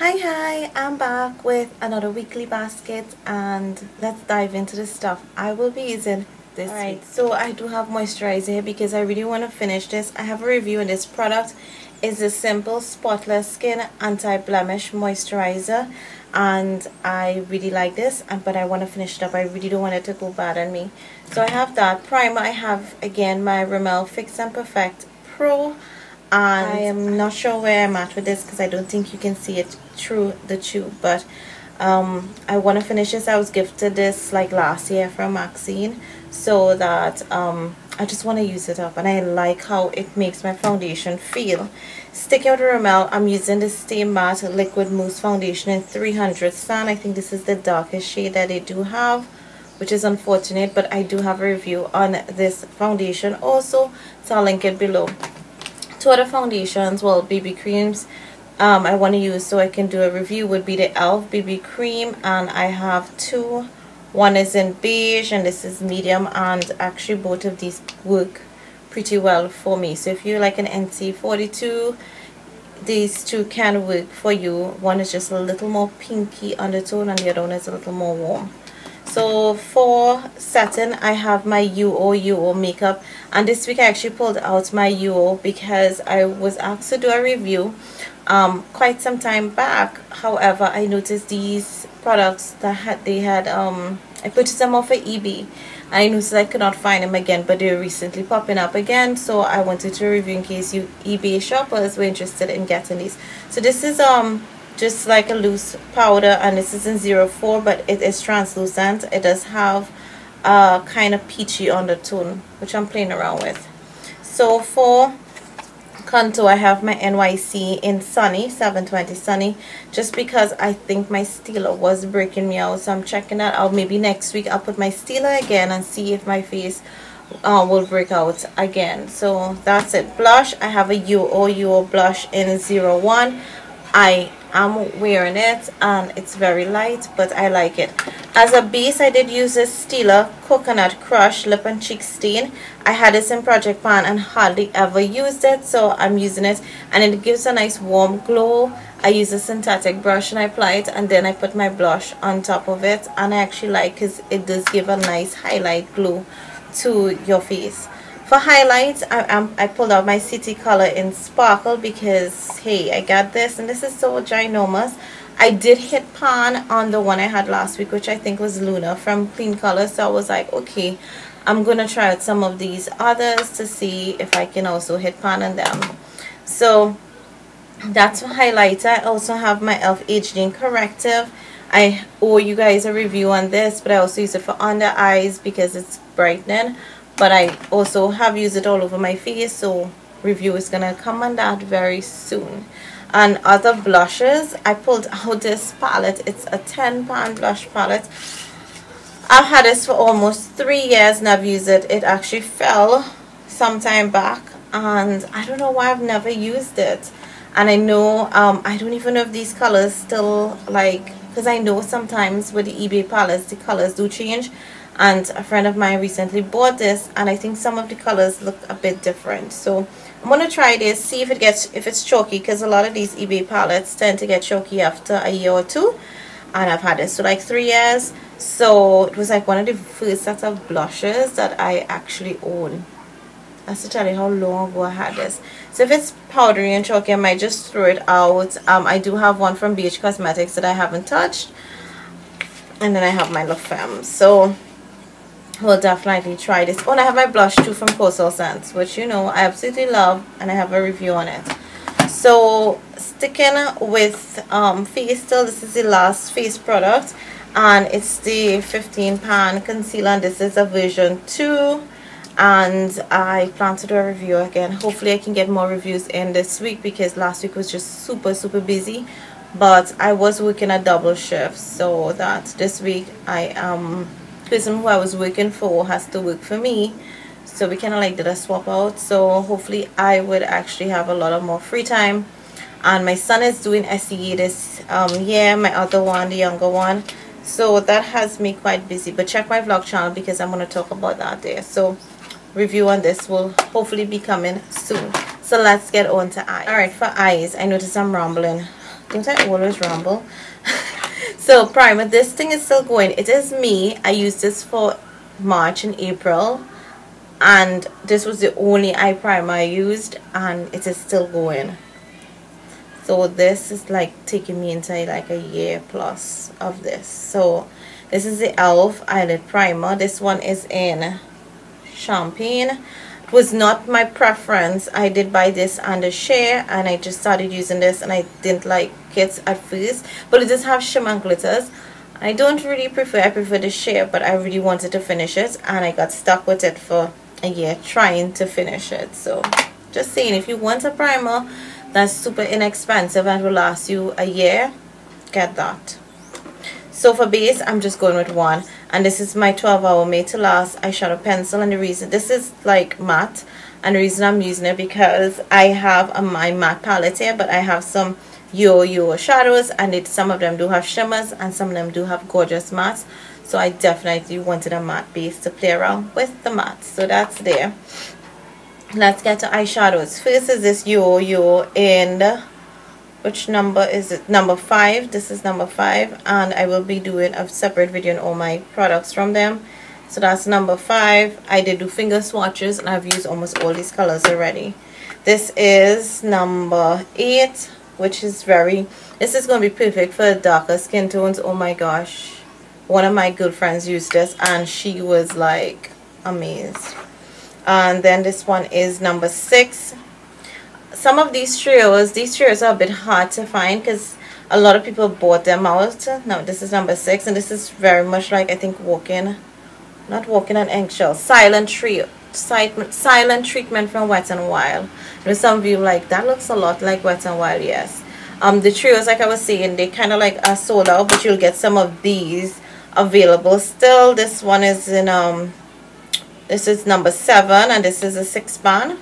Hi, I'm back with another weekly basket and let's dive into the stuff I will be using this week. So I do have moisturizer here because I really want to finish this. I have a review on this product. It's a simple spotless skin anti-blemish moisturizer and I really like this, but I want to finish it up. I really don't want it to go bad on me. So I have that primer. I have again my Rimmel Fix and Perfect Pro. And I am not sure where I'm at with this because I don't think you can see it through the tube, but I want to finish this. I was gifted this like last year from Maxine, so that I just want to use it up, and I like how it makes my foundation feel. Sticking with Rimmel, I'm using the Stay Matte Liquid Mousse Foundation in 300 Sand. I think this is the darkest shade that they do have, which is unfortunate, but I do have a review on this foundation also, so I'll link it below. Two other foundations, well, BB creams I want to use so I can do a review would be the e.l.f. BB cream, and I have two. One is in beige and this is medium, and actually both of these work pretty well for me. So if you like an NC42, these two can work for you. One is just a little more pinky undertone and the other one is a little more warm. So for setting, I have my UO makeup, and this week I actually pulled out my UO because I was asked to do a review quite some time back. However, I noticed these products that I purchased them off of eBay. I noticed I could not find them again, but they're recently popping up again, so I wanted to review in case you eBay shoppers were interested in getting these. So this is just like a loose powder, and this is in 04, but it is translucent. It does have a kind of peachy undertone, which I'm playing around with. So for contour, I have my NYC in Sunny 720 Sunny, just because I think my Stila was breaking me out, so I'm checking that out. Maybe next week I'll put my Stila again and see if my face will break out again. So that's it. Blush, I have a UO blush in 01. I am wearing it and it's very light, but I like it. As a base, I did use this Stila Coconut Crush Lip and Cheek Stain. I had this in Project Pan and hardly ever used it, so I'm using it, and it gives a nice warm glow. I use a synthetic brush and I apply it, and then I put my blush on top of it, and I actually like because it does give a nice highlight glow to your face. For highlights, I pulled out my City Color in Sparkle because, hey, I got this, and this is so ginormous. I did hit pan on the one I had last week, which I think was Luna from Clean Color, so I was like, okay, I'm going to try out some of these others to see if I can also hit pan on them. So that's for highlighter. I also have my e.l.f. HD Corrective. I owe you guys a review on this, but I also use it for under eyes because it's brightening. But I also have used it all over my face, so review is gonna come on that very soon. And other blushes, I pulled out this palette. It's a 10-pound blush palette. I've had this for almost 3 years and I've used it. It actually fell some time back, and I don't know why I've never used it. And I know I don't even know if these colors still, like, because I know sometimes with the eBay palettes the colors do change. And a friend of mine recently bought this, and I think some of the colors look a bit different. So I'm gonna try this, see if it's chalky, because a lot of these eBay palettes tend to get chalky after a year or two. And I've had this for like 3 years, so it was like one of the first sets of blushes that I actually own. That's to tell you how long ago I had this. So if it's powdery and chalky, I might just throw it out. I do have one from BH Cosmetics that I haven't touched, and then I have my La Femme. So we'll definitely try this. Oh, and I have my blush too from Coastal Scents, which you know I absolutely love, and I have a review on it. So sticking with face still, this is the last face product, and it's the 15-pan concealer, and this is a version 2, and I plan to do a review again. Hopefully I can get more reviews in this week because last week was just super busy, but I was working a double shift, so that this week I am person who I was working for has to work for me, so we kind of like did a swap out. So hopefully I would actually have a lot of more free time. And my son is doing SEA this year, my other one, the younger one, so that has me quite busy. But check my vlog channel because I'm going to talk about that there. So review on this will hopefully be coming soon. So let's get on to eyes. Alright, for eyes, I notice I'm rambling Don't I always ramble? So primer, this thing is still going. It is me. I used this for March and April, and this was the only eye primer I used, and it is still going. So this is like taking me into like a year plus of this. So this is the e.l.f. eyelid primer. This one is in Champagne. It was not my preference. I did buy this under Share, and I just started using this, and I didn't like it at first, but it does have shimmer and glitters. I don't really prefer, I prefer the Share, but I really wanted to finish it, and I got stuck with it for a year trying to finish it. So just saying, if you want a primer that's super inexpensive and will last you a year, get that. So for base, I'm just going with one, and this is my 12-hour Made to Last eyeshadow pencil. And the reason this is like matte, and the reason I'm using it because I have my matte palette here, but I have some yo shadows, and some of them do have shimmers and some of them do have gorgeous mattes. So I definitely wanted a matte base to play around with the matte. So that's there. Let's get to eyeshadows. First is this yo in, which number is it? Number 5. This is number 5, and I will be doing a separate video on all my products from them. So that's number 5. I did do finger swatches, and I've used almost all these colors already. This is number 8, which is this is going to be perfect for darker skin tones. Oh my gosh, one of my good friends used this and she was like amazed. And then this one is number 6. Some of these trios are a bit hard to find because a lot of people bought them out. Now this is number 6, and this is very much like, I think, not walking on eggshells. Silent treatment from Wet n Wild. You know, some of you like, that looks a lot like Wet n Wild. Yes. The trios, like I was saying, they kind of like are sold out, but you'll get some of these available still. This one is in this is number 7, and this is a 6-pan.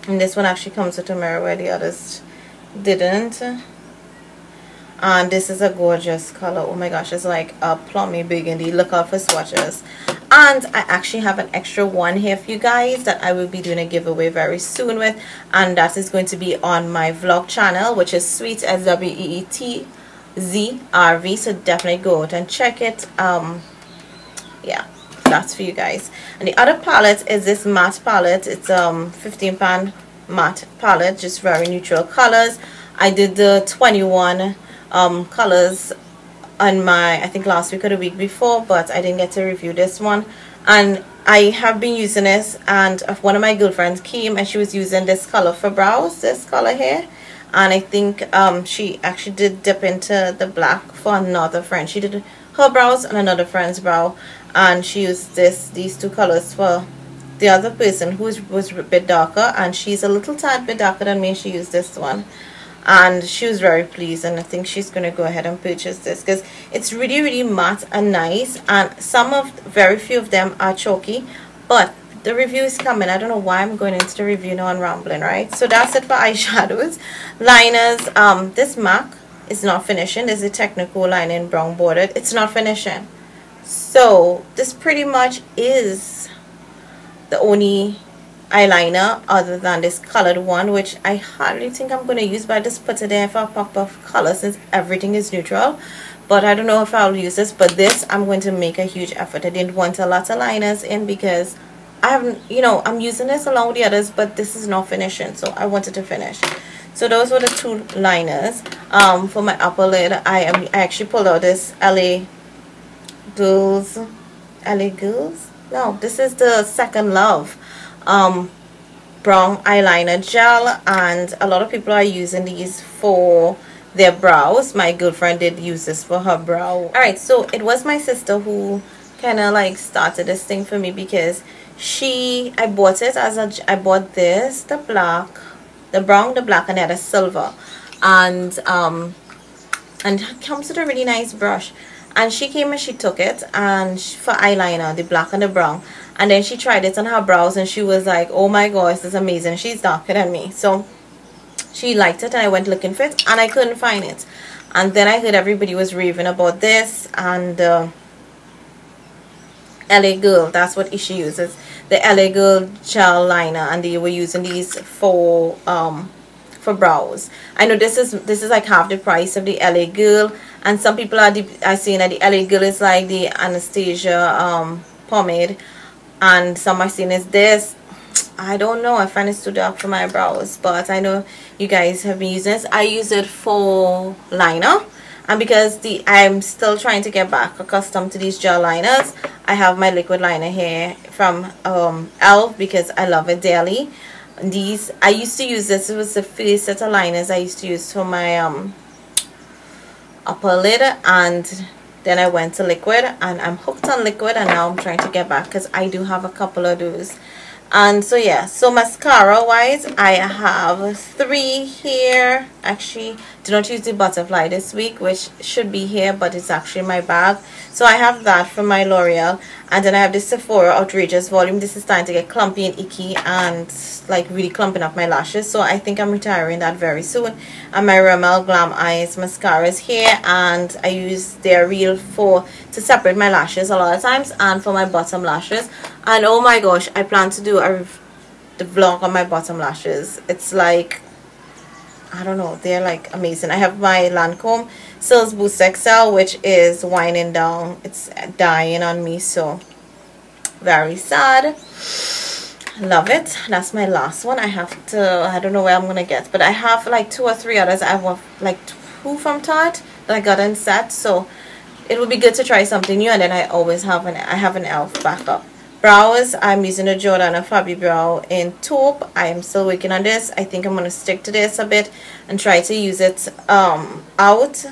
And this one actually comes with a mirror where the others didn't. And this is a gorgeous color. Oh my gosh, it's like a plummy burgundy. Look out for swatches. And I actually have an extra one here for you guys that I will be doing a giveaway very soon with, and that is going to be on my vlog channel, which is Sweet SWEETZRV. So definitely go out and check it. Yeah, that's for you guys. And the other palette is this matte palette. It's 15-pan matte palette, just very neutral colors. I did the 21 colors on my, I think, last week or the week before, but I didn't get to review this one. And I have been using this, and one of my girlfriends came and she was using this color for brows, this color here. And I think she actually did dip into the black for another friend. She did her brows and another friend's brow, and she used these two colors for the other person who was a bit darker, and she's a little tad bit darker than me. She used this one, and she was very pleased, and I think she's going to go ahead and purchase this because it's really matte and nice, and very few of them are chalky, but the review is coming. I don't know why I'm going into the review now and rambling, right? So that's it for eyeshadows. Liners, this MAC is not finishing. This is a technical liner in brown bordered. It's not finishing. So this pretty much is the only eyeliner other than this colored one, which I hardly think I'm going to use, but I just put it there for a pop of color since everything is neutral. But I don't know if I'll use this, but this I'm going to make a huge effort. I didn't want a lot of liners in because I haven't, I'm using this along with the others, but this is not finishing, so I wanted to finish. So those were the two liners. For my upper lid, I actually pulled out this LA Girls. No, this is the Second Love brown eyeliner gel, and a lot of people are using these for their brows. My girlfriend did use this for her brow. Alright, so it was my sister who kind of like started this thing for me because I bought it I bought this, the brown, the black, and the other silver, and it comes with a really nice brush. And she came and she took it and for eyeliner, the black and the brown, and then she tried it on her brows and she was like, oh my gosh, this is amazing. She's darker than me, so she liked it, and I went looking for it and I couldn't find it. And then I heard everybody was raving about this, and LA Girl, that's what she uses, the LA Girl gel liner, and they were using these for for brows. I know this is like half the price of the LA Girl, and some people are saying that the LA Girl is like the Anastasia pomade, and some are saying it's this. I don't know. I find it's too dark for my brows, but I know you guys have been using this. I use it for liner, and because I'm still trying to get back accustomed to these gel liners, I have my liquid liner here from ELF because I love it daily. These I used to use this. It was the first set of liners I used to use for my upper lid, and then I went to liquid, and I'm hooked on liquid, and now I'm trying to get back because I do have a couple of those. And so yeah, so mascara wise, I have 3 here. Actually, do not use the butterfly this week, which should be here, but it's actually in my bag. So I have that from my L'Oreal, and then I have this Sephora Outrageous Volume. This is starting to get clumpy and icky and like really clumping up my lashes, so I think I'm retiring that very soon. And my Rimmel Glam Eyes mascara is here, and I use their Real to separate my lashes a lot of times, and for my bottom lashes. And oh my gosh, I plan to do the vlog on my bottom lashes. It's like, I don't know, they're like amazing. I have my Lancome Sills Boost XL, which is winding down. It's dying on me, so very sad. Love it. That's my last one. I have to, I don't know where I'm gonna get, but I have like 2 or 3 others. I have like 2 from Tarte that I got in set, so it would be good to try something new. And then I always have I have an ELF backup. Brows, I'm using a Jordana Fabi Brow in taupe. I am still working on this. I think I'm going to stick to this a bit and try to use it out.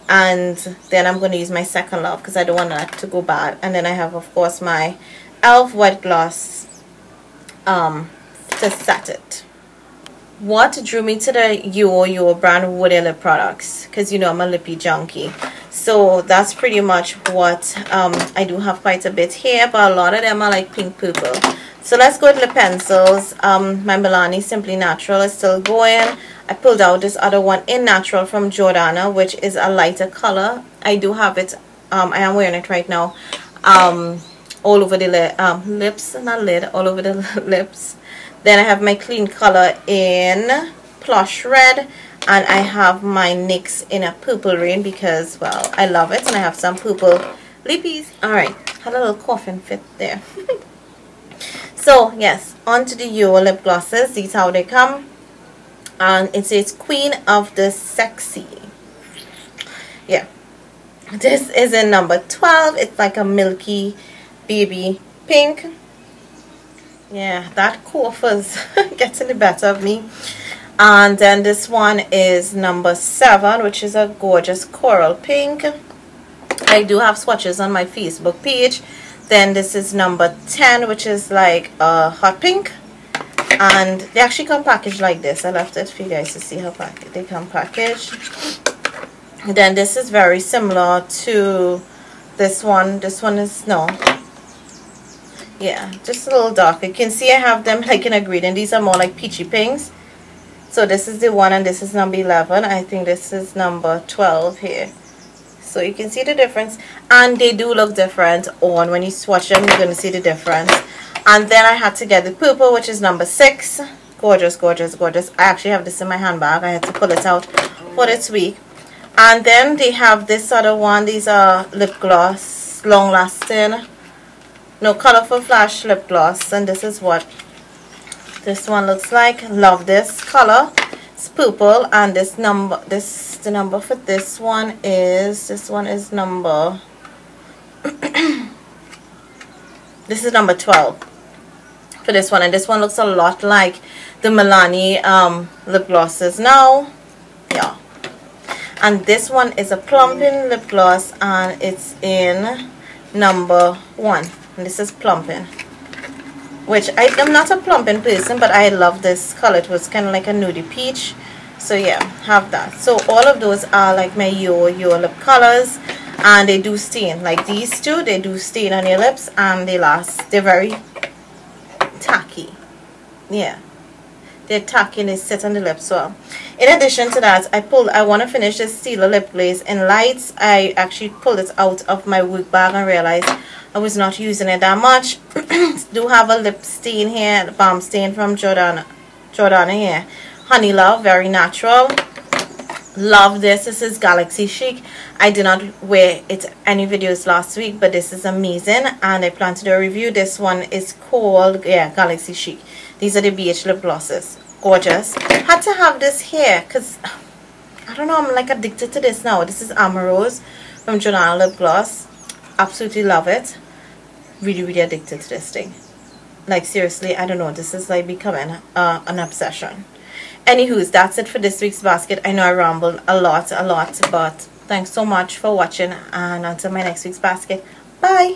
And then I'm going to use my Second Love because I don't want that to go bad. And then I have, of course, my ELF Wet Gloss to set it. What drew me to the Your brand Woody Lip products? Because you know I'm a lippy junkie. So that's pretty much what I do have quite a bit here, but a lot of them are like pink purple. So let's go with lip pencils. My Milani Simply Natural is still going. I pulled out this other one in natural from Jordana, which is a lighter color. I do have it. I am wearing it right now. All over the lips, not lid, all over the lips. Then I have my clean color in Plush Red, and I have my NYX in a Purple Rain because, well, I love it, and I have some purple lippies. Alright, had a little coffin fit there. So, yes, on to the Your lip glosses. These how they come. And it says Queen of the Sexy. Yeah. This is in number 12. It's like a milky baby pink. Yeah, that coiffers getting the better of me. And then this one is number 7, which is a gorgeous coral pink. I do have swatches on my Facebook page. Then this is number 10, which is like a hot pink. And they actually come packaged like this. I left it for you guys to see how they come packaged. Then this is very similar to this one. This one is, no. Yeah, just a little darker. You can see I have them like in a green, and these are more like peachy pinks. So this is the one, and this is number 11. I think this is number 12 here. So you can see the difference, and they do look different on when you swatch them. You're going to see the difference. And then I had to get the purple, which is number 6. Gorgeous, gorgeous, gorgeous. I actually have this in my handbag. I had to pull it out for this week. And then they have this other one. These are lip gloss, long lasting, no, colorful flash lip gloss, and this is what this one looks like. Love this color. It's purple, and the number for this one is number this is number 12 for this one, and this one looks a lot like the Milani lip glosses now. Yeah. And this one is a plumping lip gloss, and it's in number 1. And this is plumping, which I am not a plumping person, but I love this color. It was kind of like a nudie peach. So yeah, have that. So all of those are like my Your lip colors, and they do stain. Like these two, they do stain on your lips, and they last. They're very tacky. Yeah, they're tacky and they sit on the lips well. In addition to that, I want to finish this Stila lip glaze in lights. I actually pulled it out of my work bag and realized I was not using it that much. Do have a lip stain here, the balm stain from Jordana here, Honey Love, very natural. Love this. This is Galaxy Chic. I did not wear it any videos last week, but this is amazing and I plan to do a review. This one is called, yeah, Galaxy Chic. These are the BH lip glosses. Gorgeous. Had to have this here because I don't know, I'm like addicted to this now. This is Amorose from Jonal Lip Gloss. Absolutely love it. Really, really addicted to this thing. Like seriously, I don't know, this is like becoming an obsession. Anywho, that's it for this week's basket. I know I rambled a lot, but thanks so much for watching, and until my next week's basket, bye.